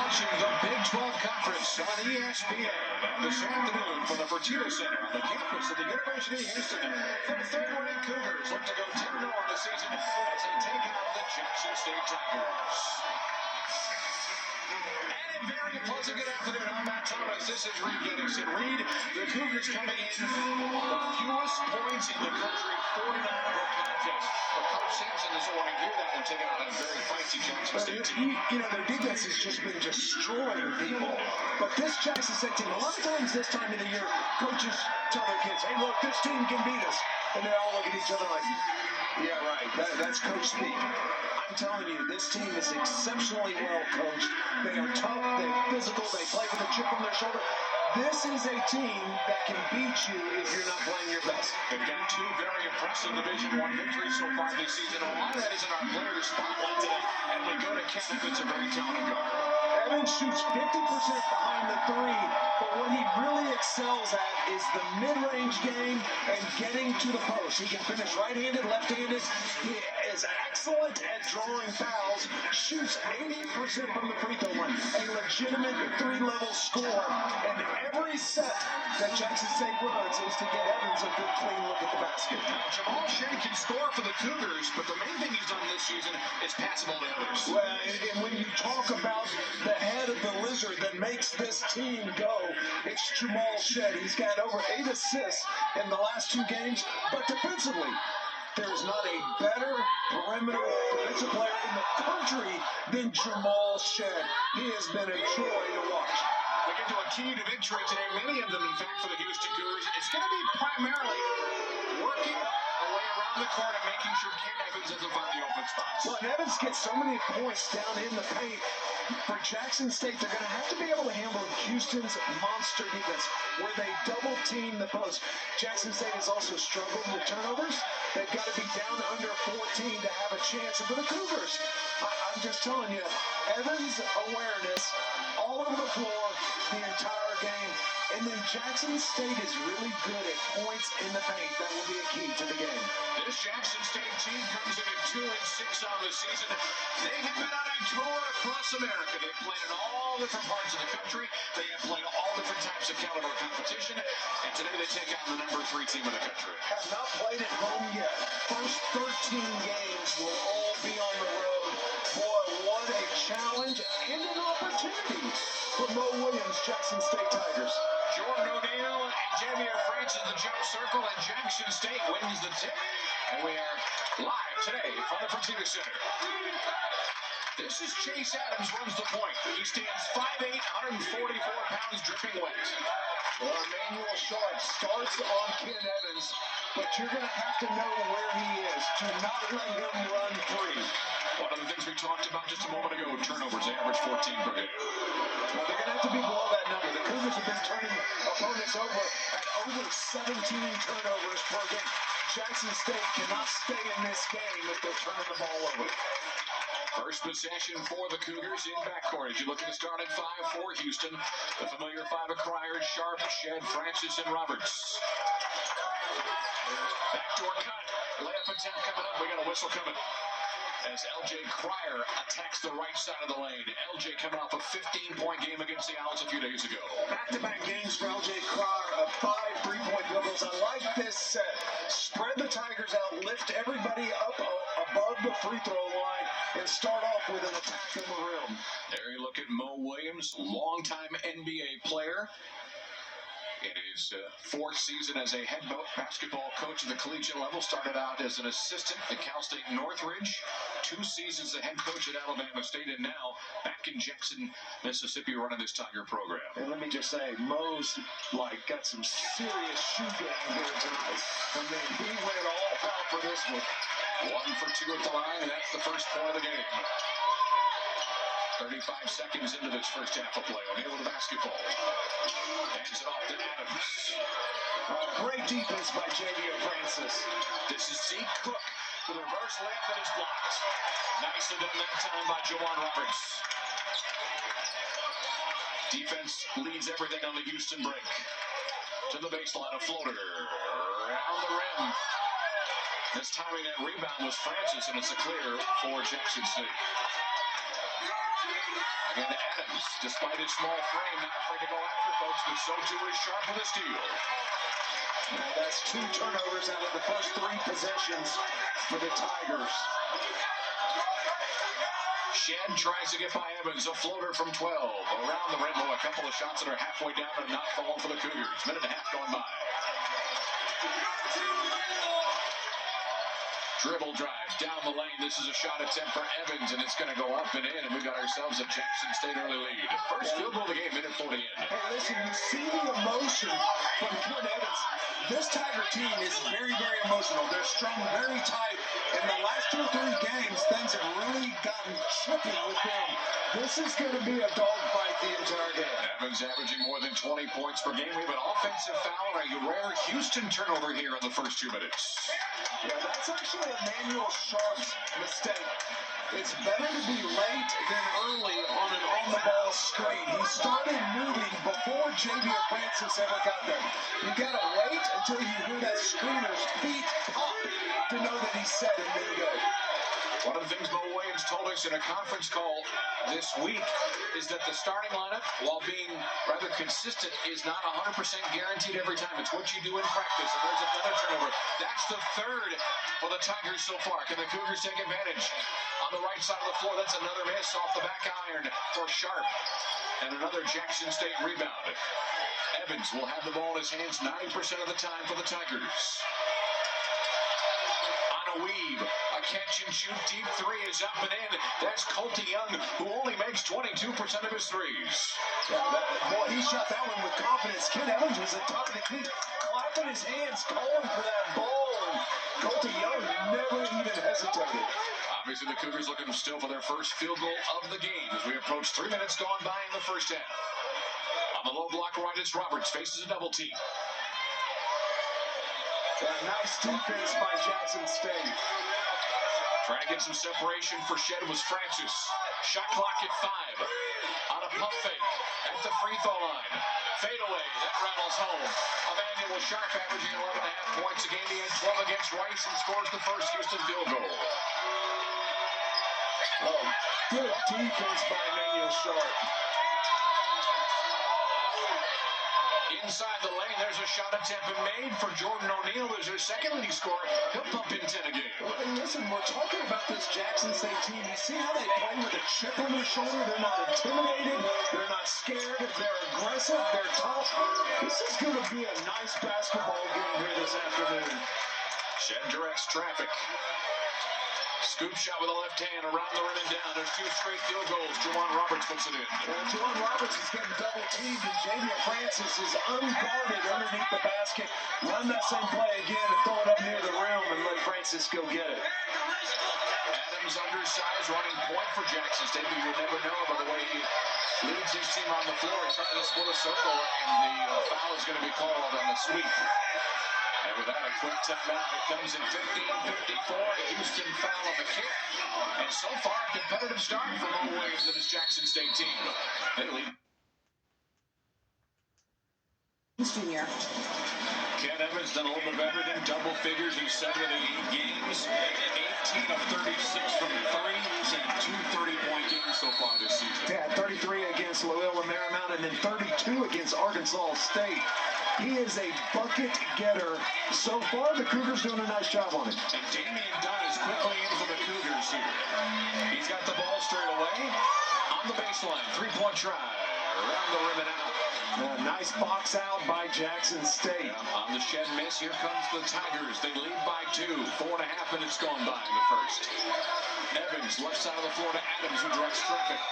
watching the Big 12 Conference on ESPN this afternoon from the Fertitta Center on the campus of the University of Houston. The third-ranked Cougars look to go 10-0 on the season as they take out the Jackson State Tigers. And a very pleasant good afternoon. I'm Matt Thomas. This is Reed Dennison. Reed, the Cougars coming in the fewest points in the country, 49 per contest. But Coach Sampson this morning, hear that one, taking out a very feisty Jackson State team. You know, their defense has just been destroying people. But this Jackson State team, a lot of times this time of the year, coaches tell their kids, hey, look, this team can beat us. And they all look at each other like, yeah, right, that's coach speak. I'm telling you, this team is exceptionally well coached. They are tough, they're physical, they play with a chip on their shoulder. This is a team that can beat you if you're not playing your best. They've got two very impressive Division I victories so far this season. A lot of that is in our players' spotlight today. And we go to Ken Evans, a very talented guard. Evans shoots 50% behind the three, but what he really excels at is the mid-range game and getting to the post. He can finish right-handed, left-handed. He is excellent at drawing fouls, shoots 80% from the free throw line, a legitimate three-level score. And every set that Jackson State runs is to get Evans a good clean look at the basket. Now, Jamal Shea can score for the Cougars, but the main thing he's done this season is pass the ball to others. Well, and when you talk about the head of the lizard that makes this team go, it's Jamal Shea. He's got over 8 assists in the last 2 games, but defensively, there's not a better perimeter defensive player in the country than Jamal Shea. He has been a joy to watch. We get to a key to victory today, many of them, in fact, for the Houston Cougars. It's going to be primarily working a way around the court and making sure Ken Evans doesn't find the open spots. Well, and Evans gets so many points down in the paint. For Jackson State, they're going to have to be able to handle Houston's monster defense, where they double-team the post. Jackson State has also struggled with turnovers. They've got to be down under 14 to have a chance. And for the Cougars, I'm just telling you, Evans' awareness all over the floor the entire game. And then Jackson State is really good at points in the paint. That will be a key to the game. This Jackson State team comes in at 2-6 on the season. They have been on a tour across America. They've played in all different parts of the country. They have played all different types of caliber competition. And today they take on the number 3 team in the country. Have not played at home yet. First 13 games will all be on the road. Boy, what a challenge and an opportunity for Mo Williams, Jackson State Tigers. Jordan O'Neal and Javier Francis in the jump circle, and Jackson State wins the tip. And we are live today from the Fertitta Center. This is Chase Adams runs the point. He stands 5'8", 144 pounds, dripping wet. Well, Emmanuel Sharp starts on Ken Evans, but you're going to have to know where he is to not let him run free. One of the things we talked about just a moment ago, turnovers, they average 14 per game. Well, they're going to have to be below that number. The Cougars have been turning opponents over at over 17 turnovers per game. Jackson State cannot stay in this game if they're turning the ball over. First possession for the Cougars in backcourt. As you look at the starting 5 for Houston, the familiar 5 of Cryer, Sharp, Shed, Francis, and Roberts. Backdoor cut. Layup attempt coming up. We got a whistle coming as L.J. Cryer attacks the right side of the lane. L.J. coming off a 15-point game against the Owls a few days ago. Back-to-back games for L.J. Cryer of 5 3-point dribbles. I like this set. Spread the Tigers out, lift everybody up above the free throw line, and start off with an attack in the rim. There you look at Mo Williams, longtime NBA player. In his 4th season as a head basketball coach at the collegiate level, started out as an assistant at Cal State Northridge, 2 seasons as head coach at Alabama State, and now back in Jackson, Mississippi, running this Tiger program. And let me just say, Mo's got some serious shoe game here tonight. I mean, he went all out for this one. 1 for 2 at the line, and that's the first point of the game. 35 seconds into this first half of play. O'Neal with the basketball. Hands it off to Adams. Great defense by Javier Francis. This is Zeke Cook with a reverse layup that is blocked. Nicely done that time by Jawan Roberts. Defense leads everything on the Houston break. To the baseline, a floater. Around the rim. This timing that rebound was Francis, and it's a clear for Jackson State. Again, Adams, despite his small frame, not afraid to go after folks, but so too is Sharp with a steal. Well, that's 2 turnovers out of the first 3 possessions for the Tigers. Shed tries to get by Evans, a floater from 12. Around the rim, a couple of shots that are halfway down and not falling for the Cougars. Minute and a half gone by. Dribble drive down the lane. This is a shot attempt for Evans, and it's going to go up and in, and we got ourselves a Jackson State early lead. First field goal of the game, minute 40 in. Hey, listen, you see the emotion from Kid Evans. This Tiger team is very, very emotional. They're strung very tight. In the last 2 or 3 games, things have really gotten tricky with them. This is going to be a dogfight the entire game. Evans averaging more than 20 points per game. We have an offensive foul and a rare Houston turnover here in the first 2 minutes. Yeah, that's actually Emmanuel Sharp's mistake. It's better to be late than early on an on-the-ball screen. He started moving before Javier Francis ever got there. You gotta wait until you hear that screener's feet pop to know that he's set and then go. One of the things Mo Williams told us in a conference call this week is that the starting lineup, while being rather consistent, is not 100% guaranteed every time. It's what you do in practice, and there's another turnover. That's the 3rd for the Tigers so far. Can the Cougars take advantage? On the right side of the floor, that's another miss off the back iron for Sharp. And another Jackson State rebound. Evans will have the ball in his hands 90% of the time for the Tigers. Weave, a catch and shoot deep 3 is up and in. That's Colty Young, who only makes 22% of his threes. Yeah, boy, he shot that one with confidence. Kid Evans was at top of the key, clapping his hands, calling for that ball, and Colty Young never even hesitated. Obviously, the Cougars looking still for their first field goal of the game as we approach 3 minutes gone by in the first half. On the low block right, it's Roberts, faces a double team. Nice defense by Jackson State. Trying to get some separation for Shed was Francis. Shot clock at 5. On a pump fake at the free throw line. Fade away. That rattles home. Emmanuel Sharp averaging 11.5 points a game. He had 12 against Rice and scores the first Houston field goal. Oh, good defense by Emmanuel Sharp. Inside the lane, there's a shot attempt made for Jordan O'Neal. There's their second leading scorer. He'll pump in 10 again. Well, and listen, we're talking about this Jackson State team. You see how they play with a chip on their shoulder? They're not intimidated. They're not scared. They're aggressive. They're tough. This is going to be a nice basketball game here this afternoon. Shed directs traffic. Scoop shot with the left hand around the rim and down. There's 2 straight field goals. Juwan Roberts puts it in. Juwan Roberts is getting double teamed, and Javier Francis is unguarded underneath the basket. Run that same play again and throw it up near the rim and let Francis go get it. Adams undersized, running point for Jackson State, but you would never know by the way he leads his team on the floor. He's trying to split a circle, and the foul is going to be called on the sweep. And with that, a quick timeout. It comes in 15:54. Houston foul on the kick. And so far, a competitive start for Mo Williams and his Jackson State team. They lead. Junior. Ken Evans done a little bit of everything. Double figures in 7 of the 8 games. 18 of 36 from threes and 2 30-point games so far this season. Yeah, 33 against Loyola Marymount and then 32 against Arkansas State. He is a bucket getter. So far, the Cougars doing a nice job on it. And Damian Dunn is quickly in for the Cougars here. He's got the ball straight away. On the baseline, 3-point try. Around the rim and out. Nice box out by Jackson State. Yeah, on the Shed miss, here comes the Tigers. They lead by 2. 4.5 minutes gone by in the first. Evans, left side of the floor to Adams, who directs traffic.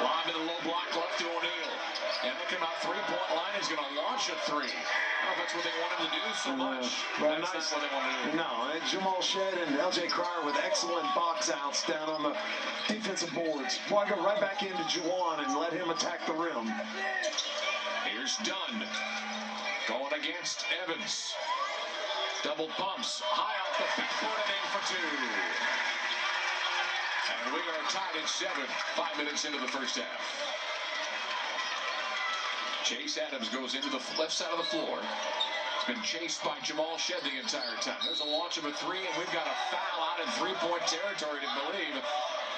Lob in the low block left to O'Neal. And looking about 3-point line, he's going to launch a 3. I don't know if that's what they want him to do so much. Well, that's nice. not what they want to do. No, Jamal Shed and LJ Cryer with excellent box outs down on the defensive boards. Boy, I go right back into Juwan and let him attack the rim. Here's Dunn. Going against Evans. Double pumps. High off the backboard and in for 2. And we are tied at 7. 5 minutes into the first half. Chase Adams goes into the left side of the floor. He's been chased by Jamal Shed the entire time. There's a launch of a 3, and we've got a foul out in 3-point territory to believe.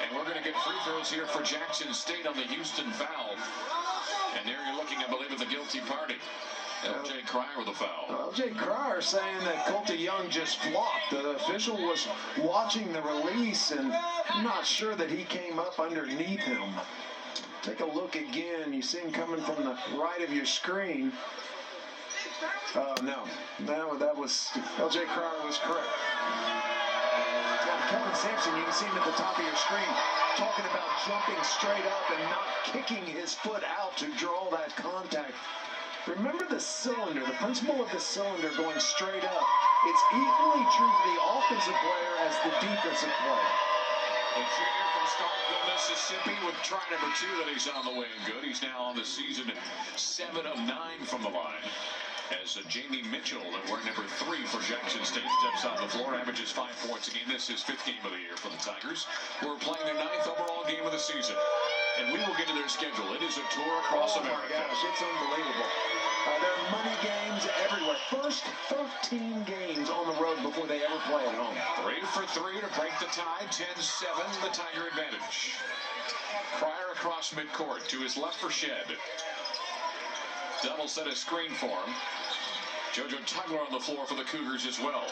And we're going to get free throws here for Jackson State on the Houston foul. And there you're looking, I believe, at the guilty party. L.J. Cryer with a foul. L.J. Cryer saying that Colty Young just flopped. The official was watching the release and not sure that he came up underneath him. Take a look again. You see him coming from the right of your screen. No, that was L.J. Cryer was correct. Kevin Sampson, you can see him at the top of your screen talking about jumping straight up and not kicking his foot out to draw that contact. Remember the cylinder, the principle of the cylinder going straight up. It's equally true for the offensive player as the defensive player. A junior from Starkville, Mississippi, with try number 2 that he's on the way and good. He's now on the season 7 of 9 from the line. As Jamie Mitchell, wearing number 3 for Jackson State, steps on the floor, averages 5 points a game. This is his 5th game of the year for the Tigers, who are playing their 9th overall game of the season. And we will get to their schedule. It is a tour across America. Oh my gosh, it's unbelievable. There are money games everywhere. First 13 games on the road before they ever play at home. 3 for 3 to break the tie. 10-7, the Tiger advantage. Cryer across midcourt to his left for Shed. Double set a screen for him. JoJo Tugler on the floor for the Cougars as well.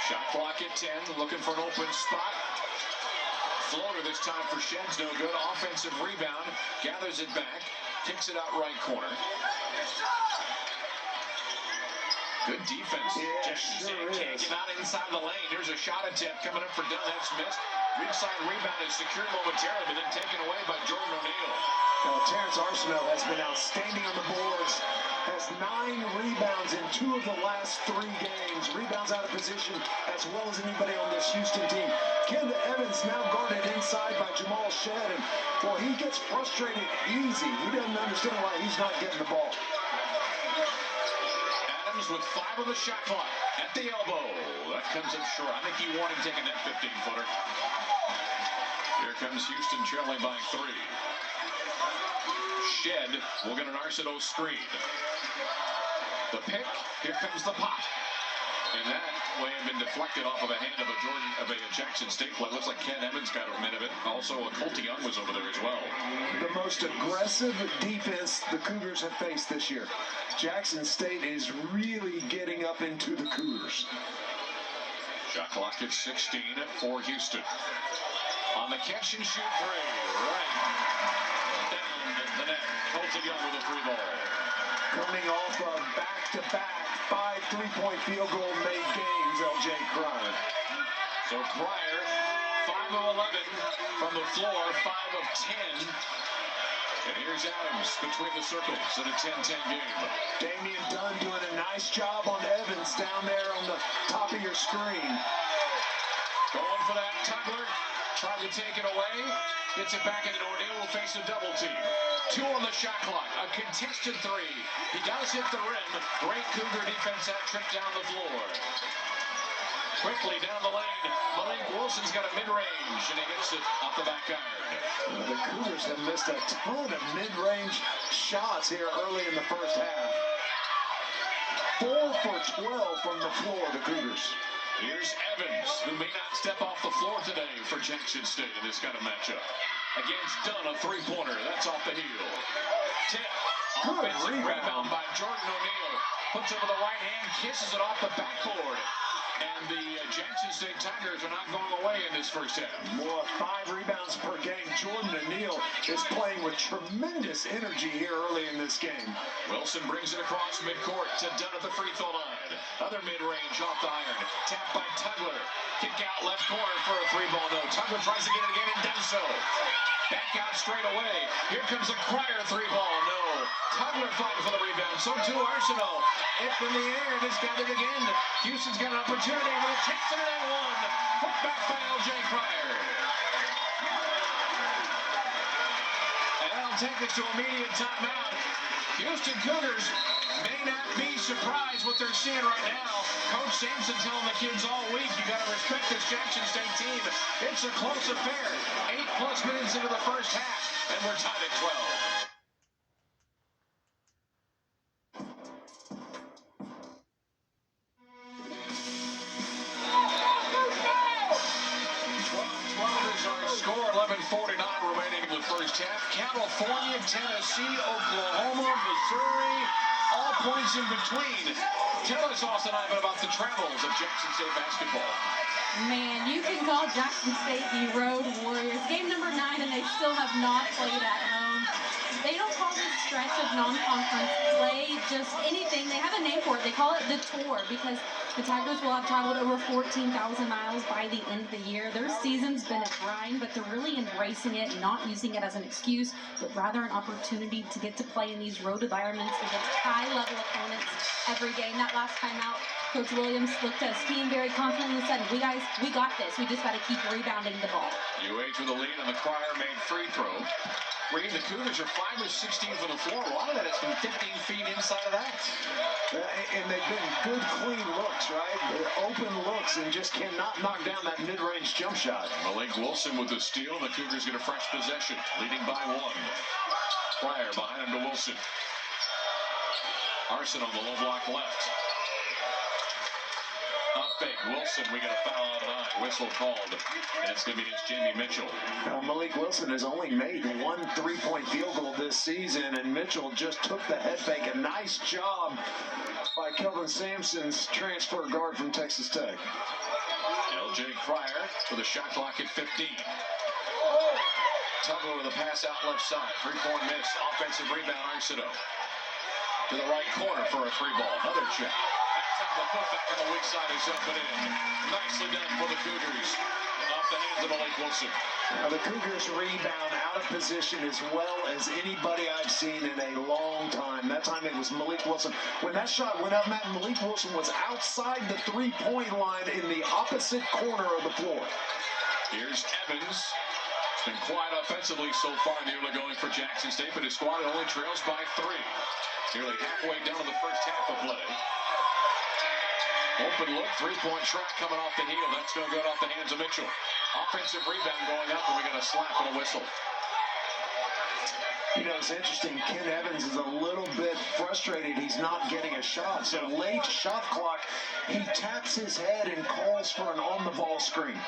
Shot clock at 10, looking for an open spot. Floater this time for Shed's no good. Offensive rebound, gathers it back, kicks it out right corner. Good defense. Yeah, Jackson sure State can't get out inside the lane. Here's a shot attempt coming up for Dunn. That's missed. Weak side rebound is secured momentarily, but then taken away by Jordan O'Neal. Terrence Arsenault has been outstanding on the boards. Has 9 rebounds in 2 of the last 3 games. Rebounds out of position as well as anybody on this Houston team. Kenda Evans now guarded inside by Jamal Shed. And, well, he gets frustrated easy. He doesn't understand why he's not getting the ball. Adams with 5 on the shot clock at the elbow. That comes up short. I think he wanted taking that 15-footer. Here comes Houston trailing by 3. Shed will get an Arsenault screen. The pick, here comes the pop. And that way had been deflected off of a hand of a Jackson State player. Looks like Ken Evans got a minute of it. Also, Colty Young was over there as well. The most aggressive defense the Cougars have faced this year. Jackson State is really getting up into the Cougars. Shot clock at 16 for Houston. On the catch and shoot 3, right down the net. Colty Young with a 3 ball. Coming off of back-to-back 5 3-point field goal made games, L.J. Cryer. So Cryer, 5 of 11 from the floor, 5 of 10. And here's Adams between the circles in a 10-10 game. Damian Dunn doing a nice job on Evans down there on the top of your screen. Going for that, Tugler tried to take it away. Gets it back into O'Neal, will face a double team. 2 on the shot clock, a contested 3. He does hit the rim. Great Cougar defense that trip down the floor. Quickly down the lane, Malik Wilson's got a mid-range, and he hits it off the back iron. The Cougars have missed a ton of mid-range shots here early in the first half. 4 for 12 from the floor, the Cougars. Here's Evans, who may not step off the floor today for Jackson State in this kind of matchup. Against Dunn, a 3-pointer. That's off the heel. Tip. Offensive rebound by Jordan O'Neal. Puts it with the right hand, kisses it off the backboard. And the Jackson State Tigers are not going away in this first half. More 5 rebounds per game. Jordan O'Neal is playing with tremendous energy here early in this game. Wilson brings it across midcourt to Dunn at the free throw line. Other mid-range off the iron. Tapped by Tugler. Kick out left corner for a 3-ball. No. Tugler tries to get it again and does so. Back out straight away. Here comes a Cryer 3-ball. No. Tugler fighting for the rebound. So too Arsenault. Up in the air. This got it again. Houston's got an opportunity with a chance in that one. Put back by L.J. Cryer. And that'll take us to immediate timeout. Houston Cougars may not be surprised what they're seeing right now. Coach Sampson telling the kids all week, you got to respect this Jackson State team. It's a close affair. 8+ minutes into the first half, and we're tied at 12. 1:49 remaining in the first half. California, Tennessee, Oklahoma, Missouri, all points in between. Tell us, Austin Ivan, about the travels of Jackson State basketball. Man, you can call Jackson State the Road Warriors. Game number 9, and they still have not played at home. They don't call this stretch of non-conference play just anything. They have a name for it. They call it the Tour because the Tigers will have traveled over 14,000 miles by the end of the year. Their season's been a grind, but they're really embracing it, not using it as an excuse, but rather an opportunity to get to play in these road environments against high-level opponents every game. That last time out, Coach Williams looked at his team very confidently and said, we got this. We just got to keep rebounding the ball. UH with a lead, and the Crier made free throw. Reed, the Cougars are 5 of 16 from the floor. A lot of that has been 15 feet inside of that. And they've been good, clean looks, right? They're open looks and just cannot knock down that mid-range jump shot. Malik Wilson with the steal. The Cougars get a fresh possession, leading by 1. Crier behind him to Wilson. Arson on the low block left. Up fake, Wilson, we got a foul out of eye. Whistle called, and it's going to be against Jamie Mitchell. Malik Wilson has only made 1 3-point field goal this season, and Mitchell just took the head fake. A nice job by Kelvin Sampson's transfer guard from Texas Tech. LJ Crier with a shot clock at 15. Tuggle with a pass out left side. 3-point miss. Offensive rebound, Arcedo. To the right corner for a free ball. Another check. The putback on the weak side is up and in. Nicely done for the Cougars. Off the hands of Malik Wilson. Now the Cougars rebound out of position as well as anybody I've seen in a long time. That time it was Malik Wilson. When that shot went up, Matt, Malik Wilson was outside the 3-point line in the opposite corner of the floor. Here's Evans. It's been quiet offensively so far in the early going for Jackson State, but his squad only trails by 3. Nearly halfway down to the first half of play. Open look, 3-point track coming off the heel. That's no good off the hands of Mitchell. Offensive rebound going up, and we got a slap and a whistle. You know, it's interesting. Ken Evans is a little bit frustrated. He's not getting a shot. So late shot clock, he taps his head and calls for an on-the-ball screen.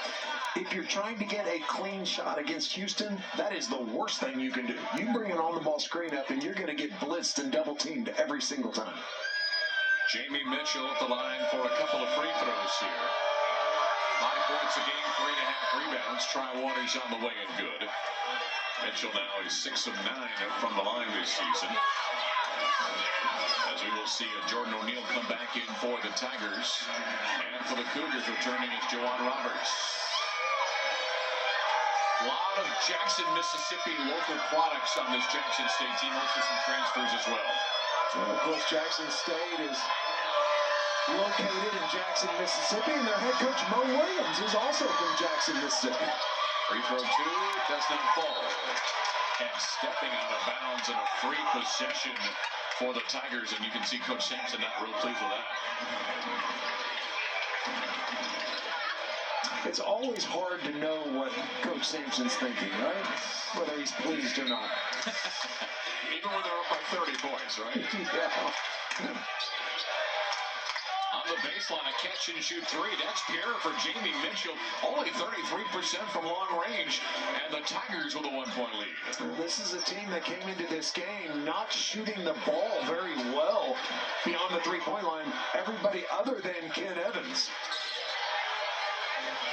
If you're trying to get a clean shot against Houston, that is the worst thing you can do. You bring an on-the-ball screen up, and you're going to get blitzed and double-teamed every single time. Jamie Mitchell at the line for a couple of free throws here. 5 points a game, 3.5 rebounds. Try Waters on the way and good. Mitchell now is 6 of 9 from the line this season. As we will see Jordan O'Neal come back in for the Tigers. And for the Cougars, returning is Juwan Roberts. A lot of Jackson, Mississippi local products on this Jackson State team. Also some transfers as well. Well, of course, Jackson State is located in Jackson, Mississippi, and their head coach, Mo Williams, is also from Jackson, Mississippi. Free throw 2 does not fall. And stepping out of bounds in a free possession for the Tigers, and you can see Coach Sampson not real pleased with that. It's always hard to know what Coach Sampson's thinking, right? Whether he's pleased or not. Even when they're up by 30 points, right? Yeah. On the baseline, a catch-and-shoot 3. That's pure for Jamie Mitchell. Only 33% from long range. And the Tigers with a 1-point lead. This is a team that came into this game not shooting the ball very well beyond the 3-point line. Everybody other than Ken Evans.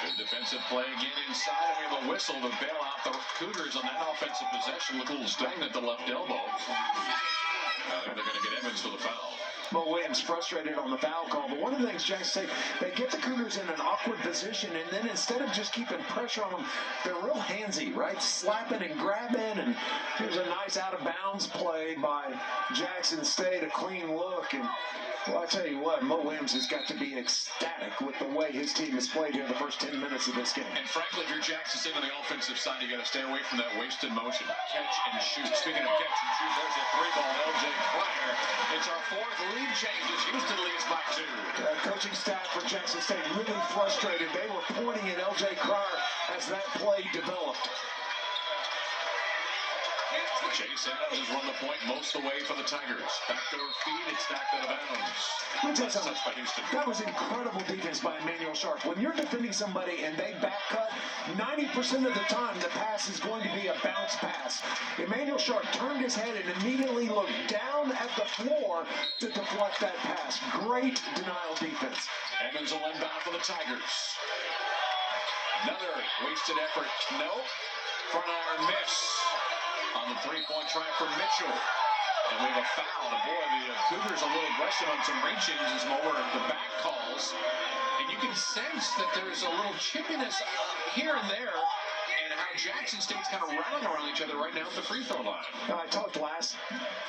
Good defensive play again inside, and we have a whistle to bail out the Cougars on that offensive possession. Look a little stagnant at the left elbow. I think they're going to get Evans for the foul. Mo Williams frustrated on the foul call, but one of the things Jackson State, they get the Cougars in an awkward position, and then instead of just keeping pressure on them, they're real handsy, right? Slapping and grabbing, and here's a nice out-of-bounds play by Jackson State, a clean look, and well, I tell you what, Mo Williams has got to be ecstatic with the way his team has played here the first 10 minutes of this game. And frankly, if you're Jackson State on the offensive side, you got to stay away from that wasted motion. Catch and shoot. Speaking of catch and shoot, there's a 3-ball LJ Crier. It's our 4th lead change as Houston leads by 2. Coaching staff for Jackson State really frustrated. They were pointing at LJ Crier as that play developed. Chase Adams has run the point most of the way for the Tigers. Backdoor feed, it's knocked out of bounds. Let me tell you Touch by something. Houston. That was incredible defense. plays by Emmanuel Sharp. When you're defending somebody and they back cut, 90% of the time the pass is going to be a bounce pass. Emmanuel Sharp turned his head and immediately looked down at the floor to deflect that pass. Great denial defense. Evans will inbound for the Tigers. Another wasted effort. No. Front iron miss on the three-point try for Mitchell. And we have a foul. And boy, the Cougars a little aggressive on some reach-ins as Mower the back calls. And you can sense that there's a little chippiness here and there. And how Jackson State's kind of rattling around each other right now at the free throw line. I talked last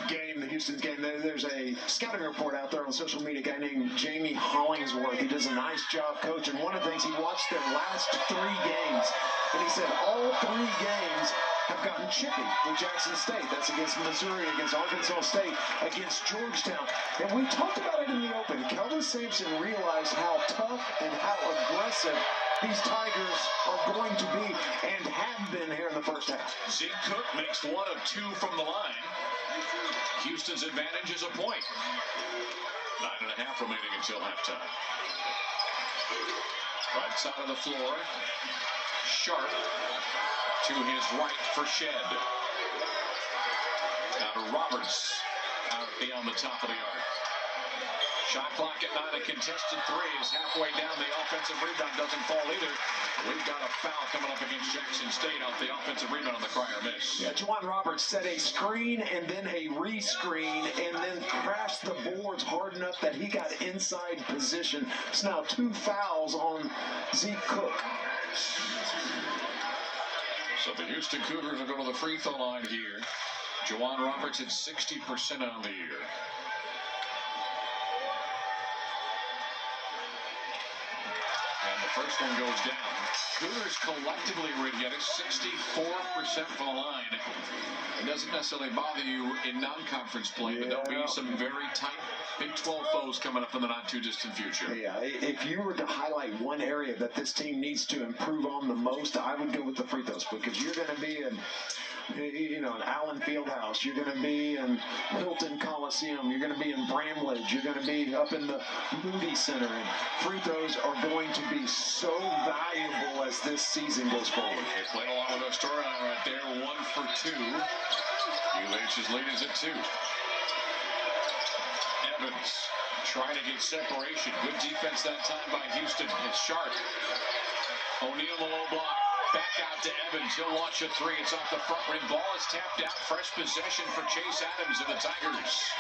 game, the Houston's game, there's a scouting report out there on social media, a guy named Jamie Hollingsworth. He does a nice job coaching. One of the things, he watched their last 3 games, and he said all 3 games have gotten chippy with Jackson State. That's against Missouri, against Arkansas State, against Georgetown. And we talked about it in the open. Kelvin Sampson realized how tough and how aggressive these Tigers are going to be and have been here in the first half. Zeke Cook makes 1 of 2 from the line. Houston's advantage is a point. 9.5 remaining until halftime. Right side of the floor. Sharp to his right for Shed. Now to Roberts out beyond the top of the arc. Shot clock at 9, a contested 3 is halfway down. The offensive rebound doesn't fall either. We've got a foul coming up against Jackson State off the offensive rebound on the Crier miss. Yeah, Juwan Roberts set a screen and then a re-screen and then crashed the boards hard enough that he got inside position. It's now 2 fouls on Zeke Cook. So the Houston Cougars will go to the free throw line here. Juwan Roberts at 60% on the year. First one goes down. Cougars collectively, Rick, get it 64% from the line. It doesn't necessarily bother you in non-conference play, but there'll be some very tight Big 12 foes coming up in the not-too-distant future. Yeah, if you were to highlight one area that this team needs to improve on the most, I would go with the free throws, because you're going to be in, in Allen Fieldhouse, you're going to be in Hilton Coliseum, you're going to be in Bramlage, you're going to be up in the Moody Center, and free throws are going to be so valuable as this season goes forward. They played along with our storyline right there, 1 for 2. UH's lead is at 2. Evans trying to get separation. Good defense that time by Houston. It's Sharp. O'Neal the low block. Back out to Evans. He'll launch a 3. It's off the front rim. Ball is tapped out. Fresh possession for Chase Adams of the Tigers.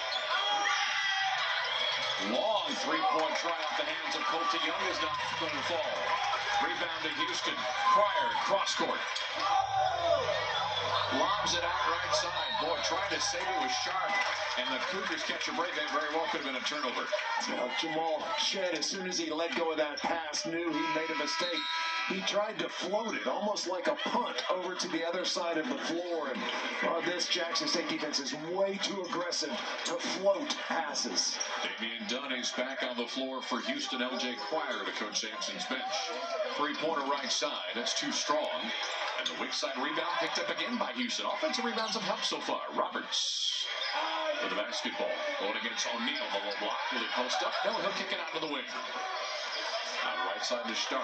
Long three-point try off the hands of Colton Young is not going to fall. Rebound to Houston. Crier, cross court. Lobs it out right side. Boy, trying to save it with Sharp. And the Cougars catch a break. That very well could have been a turnover. Jamal Shed, as soon as he let go of that pass, knew he made a mistake. He tried to float it, almost like a punt, over to the other side of the floor. And this Jackson State defense is way too aggressive to float passes. Damian Dunn is back on the floor for Houston. LJ Crier to Coach Sampson's bench. Three-pointer right side. That's too strong. And the weak side rebound picked up again by Houston. Offensive rebounds have helped so far. Roberts with the basketball. Going against O'Neal, the low block. Will he post up? No, he'll kick it out to the wing. Out right side to Stark.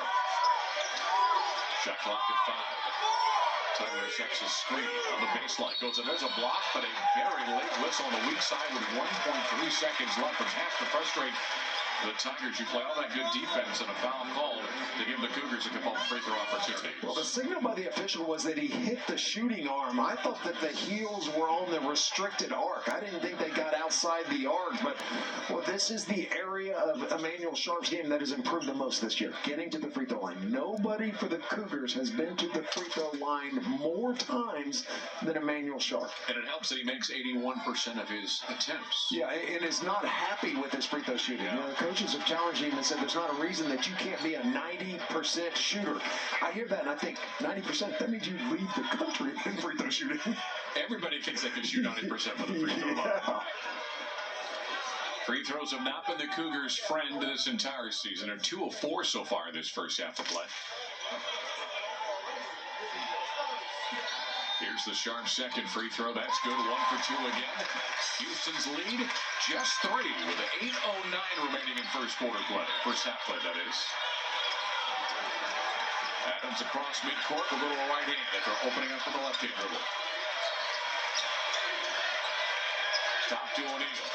Shot clock at 5. Tyler checks his screen on the baseline. Goes in. There's a block, but a very late whistle on the weak side with 1.3 seconds left. It has to frustrate the Tigers. You play all that good defense and a foul called to give the Cougars a couple of free throw opportunities. Well, the signal by the official was that he hit the shooting arm. I thought that the heels were on the restricted arc. I didn't think they got outside the arc, but well, this is the area of Emmanuel Sharp's game that has improved the most this year, getting to the free throw line. Nobody for the Cougars has been to the free throw line more times than Emmanuel Sharp. And it helps that he makes 81% of his attempts. Yeah, and is not happy with his free throw shooting. Yeah. You know, the coaches have challenged him and said there's not a reason that you can't be a 90% shooter. I hear that and I think 90%, that means you lead the country in free throw shooting. Everybody thinks they can shoot 90% from the free throw line. Yeah. Free throws have not been the Cougars' friend this entire season. They're 2 of 4 so far in this first half of play. Here's the Sharp second free throw. That's good. 1 for 2 again. Houston's lead, just 3 with 8:09 remaining in first quarter play. First half play, that is. Adams across midcourt with a little right hand after opening up with the left hand dribble. Top to O'Neal.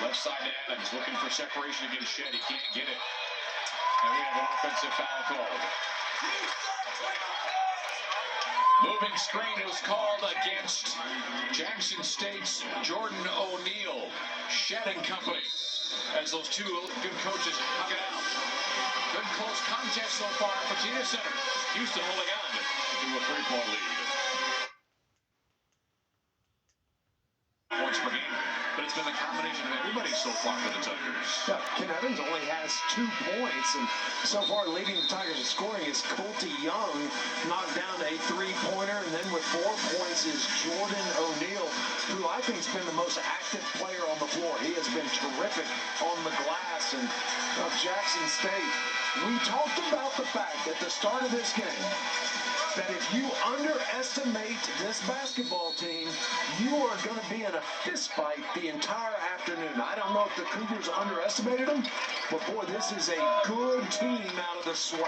Left side to Adams, looking for separation against Shed. He can't get it. And we have an offensive foul called. Moving screen was called against Jackson State's Jordan O'Neal. Shed and company, as those two good coaches hug it out. Good close contest so far for Tina Center. Houston holding on to a 3-point lead. Points per game, but it's been a combination of everybody so far for the Tigers. Yeah, Ken Evans only has 2 points, and so far leading the Tigers in scoring is Colty Young, knocked down a 3-pointer, and then with 4 points is Jordan O'Neal, who I think has been the most active player on the floor. He has been terrific on the glass, and Jackson State, we talked about the fact at the start of this game that if you underestimate this basketball team, you are going to be in a fist fight the entire afternoon. I don't know if the Cougars underestimated them, but boy, this is a good team out of the SWAC.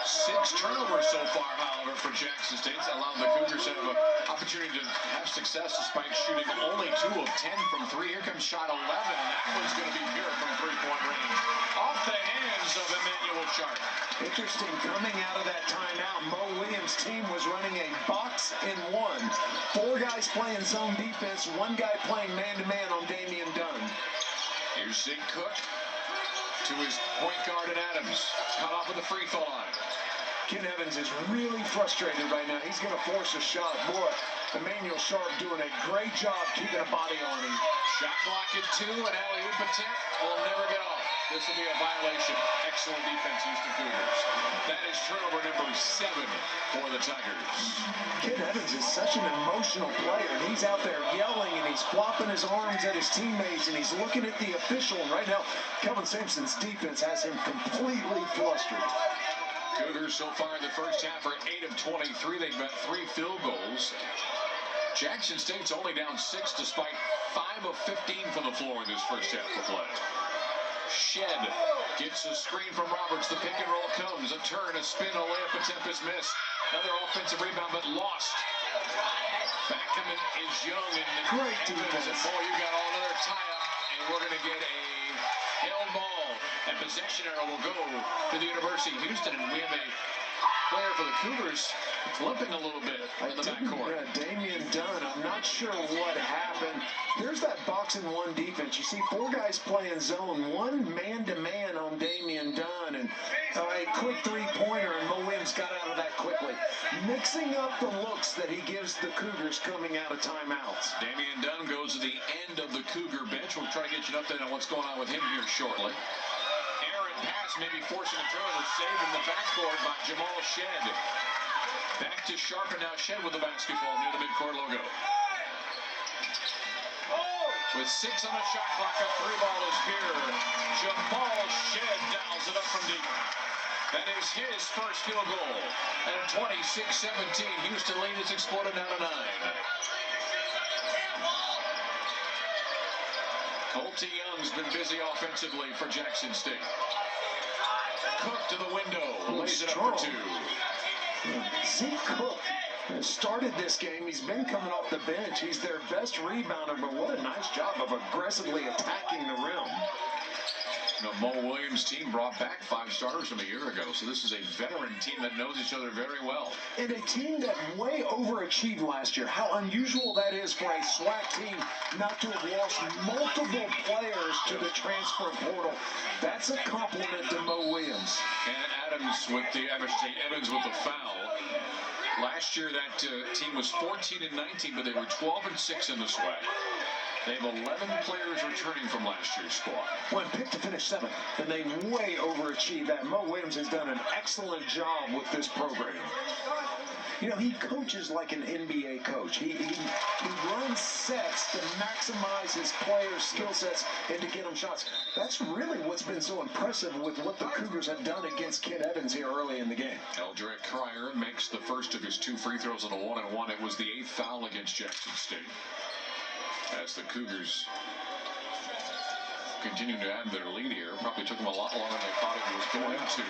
6 turnovers so far, however, for Jackson State. Allowed the Cougars to have an opportunity to have success despite shooting only 2 of 10 from 3. Here comes shot 11, and that one's going to be pure from 3-point range. Off the hands of Emmanuel Sharp. Interesting, coming out of that timeout, Mo Williams' team was running a box in 1. 4 guys playing zone defense, 1 guy playing man-to-man on Damian Dunn. Here's Zig Cook to his point guard and Adams. Cut off at the free throw line. Ken Evans is really frustrated right now. He's going to force a shot. Boy, Emmanuel Sharp doing a great job keeping a body on him. Shot clock at 2, and alley-oop attempt will never get off. This will be a violation. Excellent defense, Houston Cougars. That is turnover number 7 for the Tigers. Ken Evans is such an emotional player. He's out there yelling, and he's flopping his arms at his teammates, and he's looking at the official. And right now, Kelvin Sampson's defense has him completely flustered. Cougars so far in the first half are 8 of 23. They've got 3 field goals. Jackson State's only down 6 despite 5 of 15 from the floor in this first half of play. Shed gets a screen from Roberts. The pick and roll comes. A turn, a spin, a layup attempt is missed. Another offensive rebound, but lost. Back coming is Young and great defense. And boy, you got all another tie-up, and we're going to get a held ball. And possession arrow will go to the University of Houston, and we have a player for the Cougars limping a little bit in the backcourt. Yeah, Damian Dunn, I'm not sure what happened. There's that box and 1 defense. You see 4 guys playing zone, 1 man-to-man on Damian Dunn, and a quick 3-pointer, and Mo Williams got out of that quickly. Mixing up the looks that he gives the Cougars coming out of timeouts. Damian Dunn goes to the end of the Cougar bench. We'll try to get you an update on what's going on with him here shortly. Pass, maybe forcing a turnover, saved in the backcourt by Jamal Shed. Back to Sharp, and now Shed with the basketball near the midcourt logo. With 6 on the shot clock, a 3-ball is here. Jamal Shed dials it up from deep. That is his first field goal. And at 26-17, Houston lead has exploded down to 9. Colty Young's been busy offensively for Jackson State. Cook to the window, lays it up for 2. Zeke Cook has started this game. He's been coming off the bench. He's their best rebounder, but what a nice job of aggressively attacking the rim. The Mo Williams team brought back 5 starters from a year ago, so this is a veteran team that knows each other very well. And a team that way overachieved last year. How unusual that is for a SWAC team not to have lost multiple players to the transfer portal. That's a compliment to Mo Williams. And Adams with the, Evans with the foul. Last year that team was 14-19, but they were 12-6 in the SWAC. They have 11 players returning from last year's squad. One picked to finish 7th, and they way overachieved that. Mo Williams has done an excellent job with this program. You know, he coaches like an NBA coach. He runs sets to maximize his players' skill sets and to get them shots. That's really what's been so impressive with what the Cougars have done against Kent Evans here early in the game. Eldrick Cryer makes the first of his 2 free throws on a 1-and-1. It was the 8th foul against Jackson State. As the Cougars continue to add their lead here, probably took them a lot longer than they thought it was going to.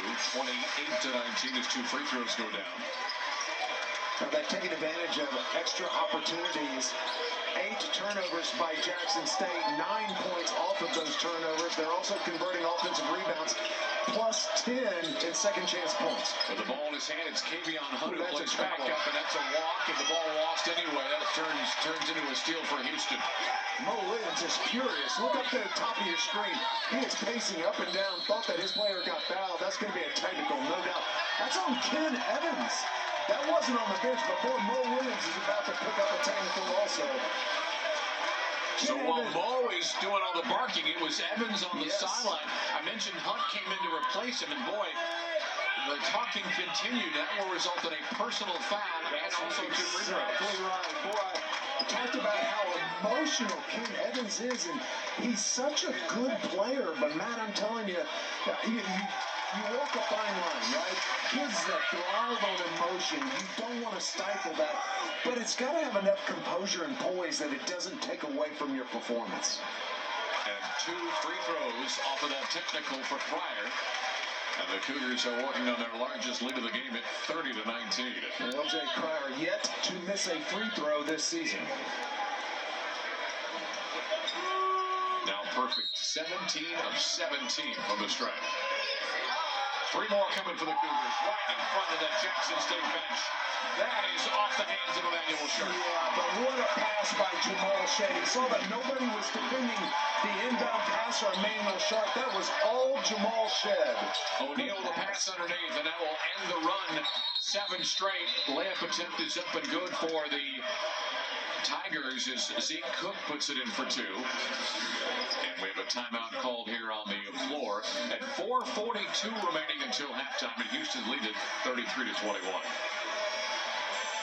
28-19 as 2 free throws go down. Now they've taken advantage of extra opportunities. 8 turnovers by Jackson State, 9 points off of those turnovers. They're also converting offensive rebounds, plus 10 in second chance points. With the ball in his hand, it's Kavion Hunt who plays back up, and that's a walk, and the ball lost anyway. That turns into a steal for Houston. Mo Williams is furious. Look up to the top of your screen. He is pacing up and down, thought that his player got fouled. That's going to be a technical, no doubt. That's on Ken Evans. That wasn't on the bench, but boy, Mo Williams is about to pick up a technical also. So while Mo is doing all the barking, it was Evans on the sideline. I mentioned Hunt came in to replace him, and boy, the talking continued. That will result in a personal foul and also 2 free throws. Exactly right. Boy, I talked about how emotional Ken Evans is, and he's such a good player. But Matt, I'm telling you, you walk a fine line, right? Kids that thrive on emotion, you don't want to stifle that, but it's got to have enough composure and poise that it doesn't take away from your performance. And 2 free throws off of that technical for Cryer. And the Cougars are working on their largest lead of the game at 30-19. LJ Cryer yet to miss a free throw this season. Now perfect 17 of 17 from the stripe. 3 more coming for the Cougars, right in front of that Jackson State bench. That is off the hands of Emmanuel Sharp. Yeah, but what a pass by Jamal Shead. He saw that nobody was defending the inbound passer, Emmanuel Sharp. That was all Jamal Shead. O'Neal the pass underneath, and that will end the run. 7 straight. Layup attempt is up and good for the Tigers as Zeke Cook puts it in for 2. And we have a timeout called here on the floor at 4:42 remaining until halftime, and Houston leads it 33-21.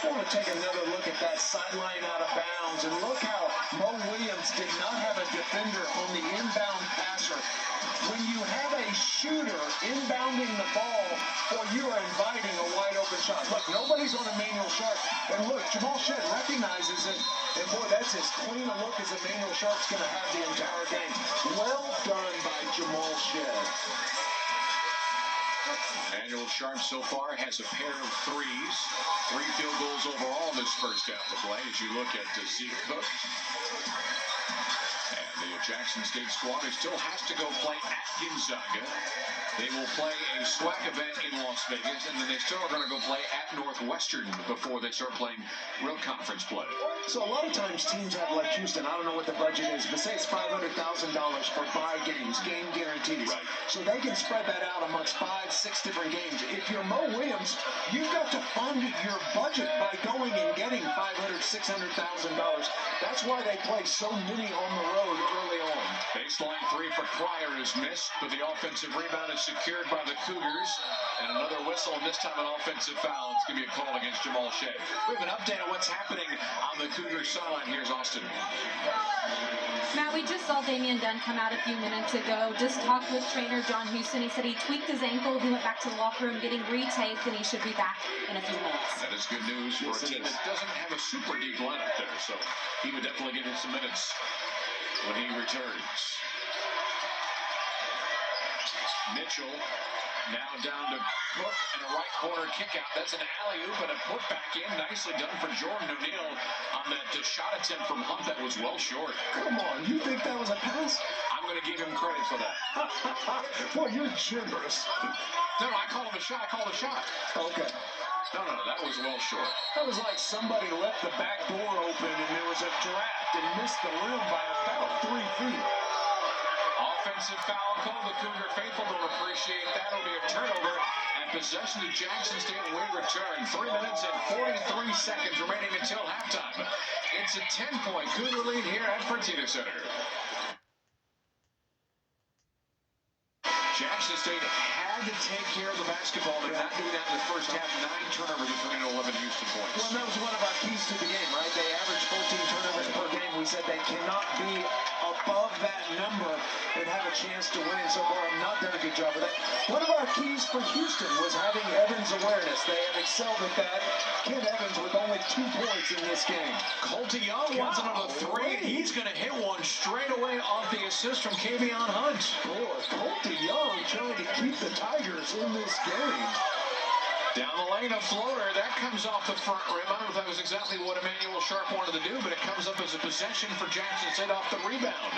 I want to take another look at that sideline out of bounds, and look how Mo Williams did not have a defender on the inbound passer. When you have a shooter inbounding the ball, or you are inviting a wide open shot. Look, nobody's on Emmanuel Sharp, and look, Jamal Shead recognizes it, and boy, that's as clean a look as Emmanuel Sharp's going to have the entire game. Well done by Jamal Shead. Emmanuel Sharp so far has a pair of 3s, 3 field goals overall in this first half of play as you look at Zeke Cook. And the Jackson State squad still has to go play at Gonzaga. They will play a SWAC event in Las Vegas, and then they still are going to go play at Northwestern before they start playing real conference play. So a lot of times teams have, like Houston, I don't know what the budget is, but say it's $500,000 for buy games, game guarantees. Right. So they can spread that out amongst 5, 6 different games. If you're Mo Williams, you've got to fund your budget by going and getting $500,000, $600,000. That's why they play so many on the road early on. Baseline 3 for Cryer is missed, but the offensive rebound is secured by the Cougars. And another whistle, and this time an offensive foul. It's going to be a call against Jamal Shead. We have an update on what's happening on the Cougars sideline. Here's Austin. Matt, we just saw Damian Dunn come out a few minutes ago, just talked with trainer John Houston. He said he tweaked his ankle, he went back to the locker room getting retaped, and he should be back in a few minutes. That is good news for a team that doesn't have a super deep lineup there, so he would definitely get him some minutes when he returns. Mitchell now down to Cook and a right corner kick out. That's an alley-oop and a put back in. Nicely done for Jordan O'Neal on that shot attempt from Hunt that was well short. Come on, you think that was a pass? I'm going to give him credit for that. Boy, you're generous. No, I call him a shot. I call it a shot. Okay. No, that was well short. That was like somebody left the back door open and there was a draft and missed the rim by about 3 feet. Offensive foul call. The Cougar faithful don't appreciate that. It'll be a turnover and possession to Jackson State when we return. 3 minutes and 43 seconds remaining until halftime. It's a 10-point Cougar lead here at Fertitta Center. Jackson State had to take care of the basketball. They're not doing that in the first half. 9 turnovers to turn into 11 Houston points. Well, that was one of our keys to the game, right? They averaged 14 turnovers per game. We said they cannot be above that number and have a chance to win. So far, I've not done a good job of that. One of our keys for Houston was having Evans' awareness. They have excelled at that. Kid Evans with only 2 points in this game. Colty Young wants another 3, and he's going to hit one straight away off the assist from Kavion Hunt. Boy, Colty Young trying to keep the Tigers in this game. Down the lane, a floater. That comes off the front rim. I don't know if that was exactly what Emmanuel Sharp wanted to do, but it comes up as a possession for Jackson State off the rebound.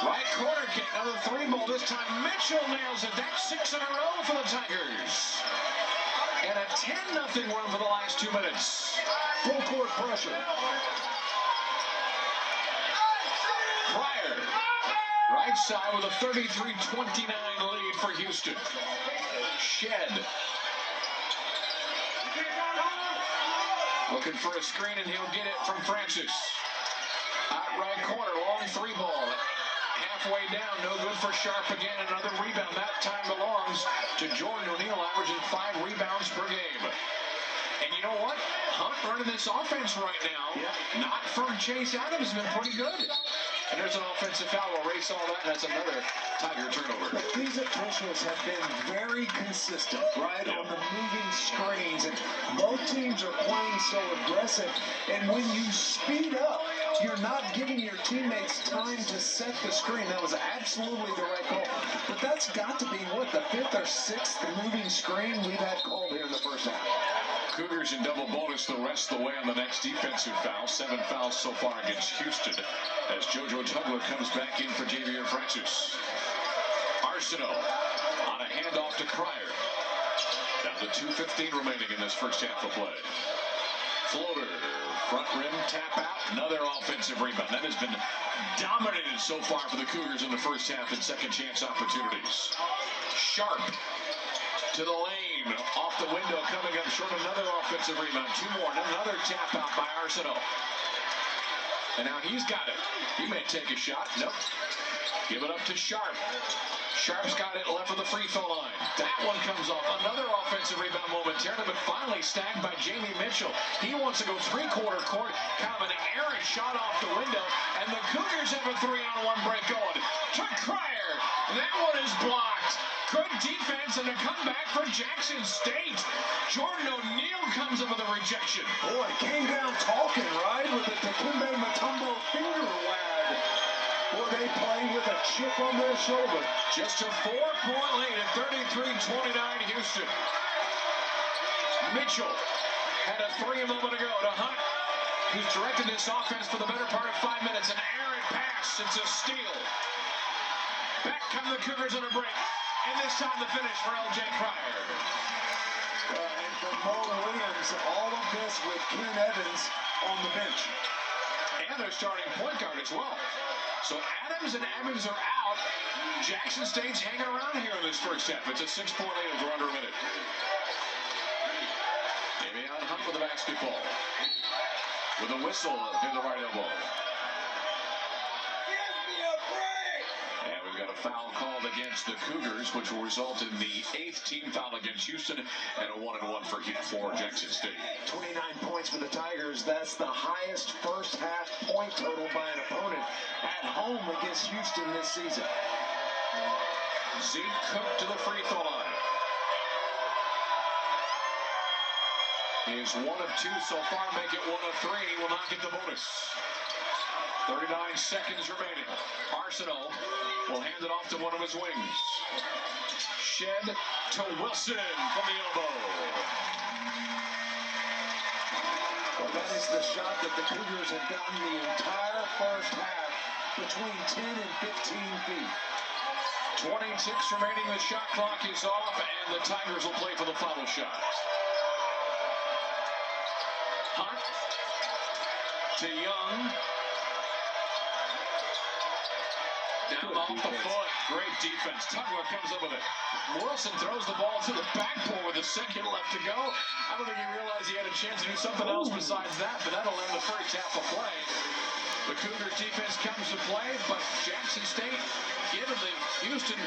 Right corner kick, another 3-ball. This time Mitchell nails it. That's 6 in a row for the Tigers. And a 10-0 run for the last 2 minutes. Full court pressure. Pryor, right side with a 33-29 lead for Houston. Shed. Looking for a screen, and he'll get it from Francis. Out right corner, long 3-ball. Halfway down, no good for Sharp again. Another rebound. That time belongs to Jordan O'Neal, averaging 5 rebounds per game. And you know what? Hunt running this offense right now. Yep. Not from Chase Adams, been pretty good. And there's an offensive foul. We'll erase all that, and that's another Tiger turnover. But these officials have been very consistent, right, on the moving screens. And both teams are playing so aggressive. And when you speed up, you're not giving your teammates time to set the screen. That was absolutely the right call. But that's got to be, what, the 5th or 6th moving screen we've had called here in the first half. Cougars in double bonus the rest of the way on the next defensive foul. 7 fouls so far against Houston as JoJo Tugler comes back in for Javier Francis. Arsenault on a handoff to Cryer. Down to 2:15 remaining in this first half of play. Floater, front rim, tap out, another offensive rebound. That has been dominated so far for the Cougars in the first half and second chance opportunities. Sharp to the lane, off the window, coming up short, another offensive rebound. 2 more, and another tap out by Arsenault. And now he's got it. He may take a shot. Nope. Give it up to Sharp. Sharp's got it left of the free throw line. That one comes off. Another offensive rebound momentarily, but finally snagged by Jamie Mitchell. He wants to go 3-quarter court. Kind of an errant shot off the window. And the Cougars have a 3-on-1 break going. To Cryer. That one is blocked. Good defense and a comeback for Jackson State. Jordan O'Neal comes up with a rejection. Boy, came down talking, right, with the Dikembe Mutombo finger wag. Boy, they play with a chip on their shoulder. Just a 4-point lead at 33-29 Houston. Mitchell had a 3 a moment ago to Hunt, who's directed this offense for the better part of 5 minutes. An errant pass. It's a steal. Back come the Cougars on a break. And this time the finish for L.J. Cryer. And for Mo Williams, all of this with Ken Evans on the bench. And their starting point guard as well. So Adams and Evans are out. Jackson State's hanging around here in this first half. It's a 6-point lead for under a minute. Kavion Hunt with the basketball. With a whistle in the right elbow. And we've got a foul called against the Cougars, which will result in the 8th team foul against Houston and a 1-and-1 for Jackson State. 29 points for the Tigers. That's the highest first half point total by an opponent at home against Houston this season. Zeke Cook to the free throw line. He is 1 of 2 so far, make it 1 of 3. He will not get the bonus. 39 seconds remaining. Arsenault will hand it off to one of his wings. Shed to Wilson from the elbow. Well, that is the shot that the Cougars have gotten the entire first half, between 10 and 15 feet. 26 remaining, the shot clock is off, and the Tigers will play for the final shot. Hunt to Young. Down off the foot. Great defense. Tugler comes up with it. Wilson throws the ball to the backboard with a second left to go. I don't think he realized he had a chance to do something else besides that, but that'll end the first half of play. The Cougars defense comes to play, but Jackson State giving the Houston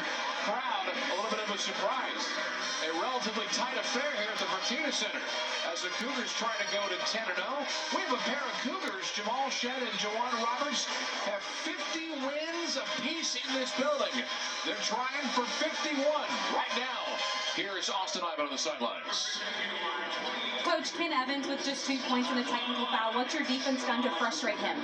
crowd, a little bit of a surprise. A relatively tight affair here at the Fortuna Center as the Cougars try to go to 10-0. We have a pair of Cougars, Jamal Shed and Jawan Roberts, have 50 wins apiece in this building. They're trying for 51 right now. Here is Austin Ivan on the sidelines. Coach, Ken Evans with just 2 points and a technical foul. What's your defense done to frustrate him?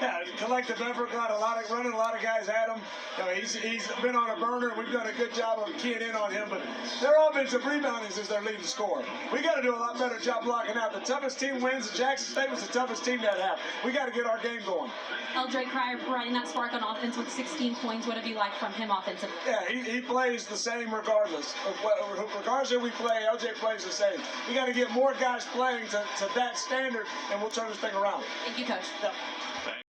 Yeah, collective effort, got a lot of running, a lot of guys at him. You know, he's been on a burner. We've done a good job of keying in on him, but their offensive rebounding is their leading scorer. We got to do a lot better job blocking out. The toughest team wins. Jackson State was the toughest team that half. We got to get our game going. Eldred Cryer providing that spark on offense with 16 points. What have you liked from him offensively? Yeah, he plays the same regardless of regardless of who we play. LJ plays the same. We got to get more guys playing to that standard, and we'll turn this thing around. Thank you, Coach. Yep.